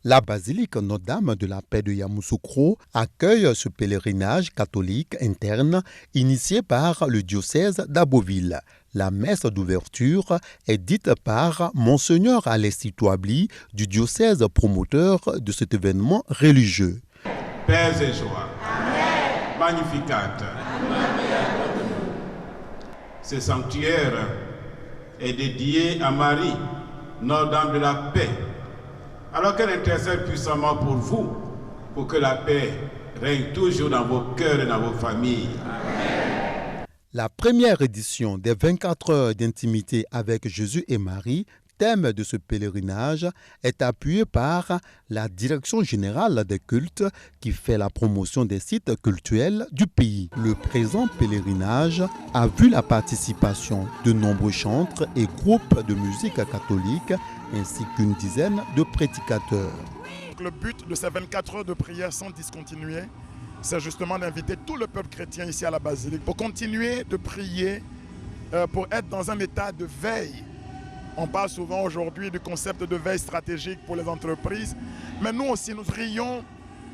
La basilique Notre-Dame de la Paix de Yamoussoukro accueille ce pèlerinage catholique interne initié par le diocèse d'Aboville. La messe d'ouverture est dite par Monseigneur Alexis Touabli du diocèse promoteur de cet événement religieux. Paix et joie. Amen. Magnificat. Ce sanctuaire est dédié à Marie, Notre-Dame de la Paix. Alors qu'elle intercède puissamment pour vous, pour que la paix règne toujours dans vos cœurs et dans vos familles. Amen. La première édition des 24 heures d'intimité avec Jésus et Marie, thème de ce pèlerinage, est appuyée par la Direction générale des cultes qui fait la promotion des sites cultuels du pays. Le présent pèlerinage a vu la participation de nombreux chantres et groupes de musique catholique ainsi qu'une dizaine de prédicateurs. Le but de ces 24 heures de prière sans discontinuer, c'est justement d'inviter tout le peuple chrétien ici à la basilique pour continuer de prier, pour être dans un état de veille. On parle souvent aujourd'hui du concept de veille stratégique pour les entreprises, mais nous aussi nous prions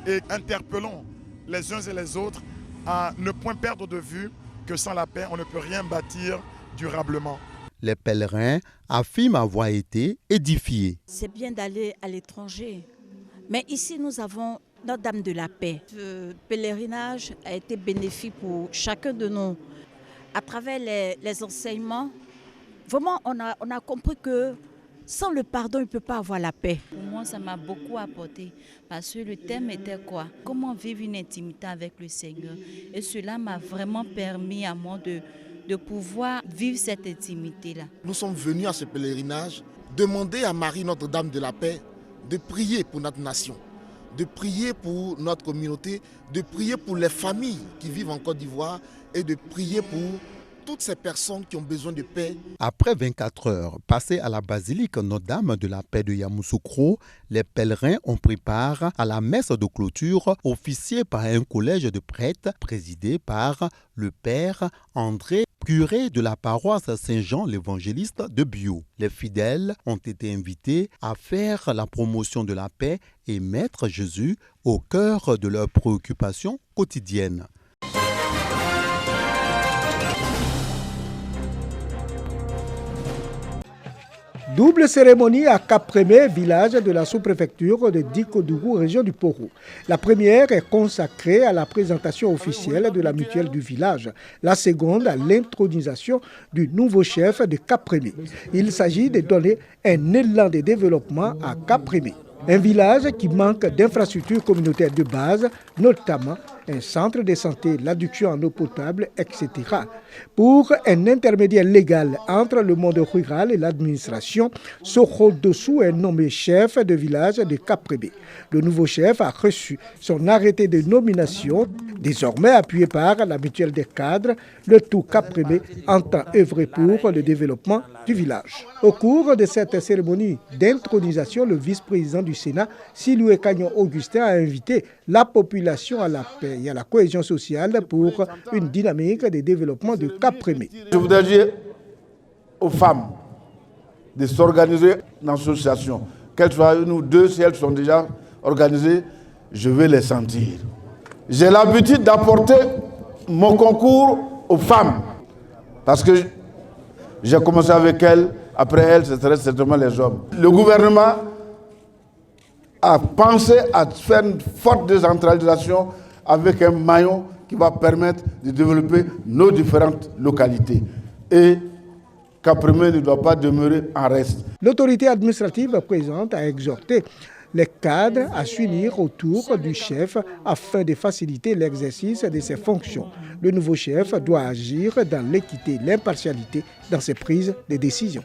et interpellons les uns et les autres à ne point perdre de vue que sans la paix, on ne peut rien bâtir durablement. Les pèlerins affirment avoir été édifiés. C'est bien d'aller à l'étranger, mais ici nous avons Notre-Dame de la Paix. Ce pèlerinage a été bénéfique pour chacun de nous. À travers les enseignements, vraiment on a compris que sans le pardon, il ne peut pas avoir la paix. Pour moi, ça m'a beaucoup apporté parce que le thème était quoi? Comment vivre une intimité avec le Seigneur. Et cela m'a vraiment permis à moi de pouvoir vivre cette intimité-là. Nous sommes venus à ce pèlerinage demander à Marie, Notre-Dame de la Paix, de prier pour notre nation, de prier pour notre communauté, de prier pour les familles qui vivent en Côte d'Ivoire et de prier pour toutes ces personnes qui ont besoin de paix. Après 24 heures passées à la basilique Notre-Dame de la Paix de Yamoussoukro, les pèlerins ont pris part à la messe de clôture officiée par un collège de prêtres présidé par le père André, curé de la paroisse Saint-Jean l'Évangéliste de Bio. Les fidèles ont été invités à faire la promotion de la paix et mettre Jésus au cœur de leurs préoccupations quotidiennes. Double cérémonie à Cap-Prémé, village de la sous-préfecture de Dikodougou, région du Poro. La première est consacrée à la présentation officielle de la mutuelle du village. La seconde à l'intronisation du nouveau chef de Cap-Prémé. Il s'agit de donner un élan de développement à Cap-Prémé. Un village qui manque d'infrastructures communautaires de base, notamment un centre de santé, l'adduction en eau potable, etc. Pour un intermédiaire légal entre le monde rural et l'administration, Sokho Dossou est nommé chef de village de Cap-Prémé. Le nouveau chef a reçu son arrêté de nomination, désormais appuyé par la mutuelle des cadres. Le tout Cap-Prémé entend œuvrer pour le développement du village. Au cours de cette cérémonie d'intronisation, le vice-président du Sénat, Siloué Cagnon Augustin, a invité la population à la paix et à la cohésion sociale pour une dynamique de développement de Cap-Prémé. Je voudrais dire aux femmes de s'organiser en association. Qu'elles soient une ou deux, si elles sont déjà organisées, je vais les sentir. J'ai l'habitude d'apporter mon concours aux femmes parce que j'ai commencé avec elles, après elles, ce serait certainement les hommes. Le gouvernement a pensé à faire une forte décentralisation avec un maillon qui va permettre de développer nos différentes localités. Et Cap-Prémé ne doit pas demeurer en reste. L'autorité administrative présente a exhorté les cadres à s'unir autour du chef afin de faciliter l'exercice de ses fonctions. Le nouveau chef doit agir dans l'équité et l'impartialité dans ses prises de décision.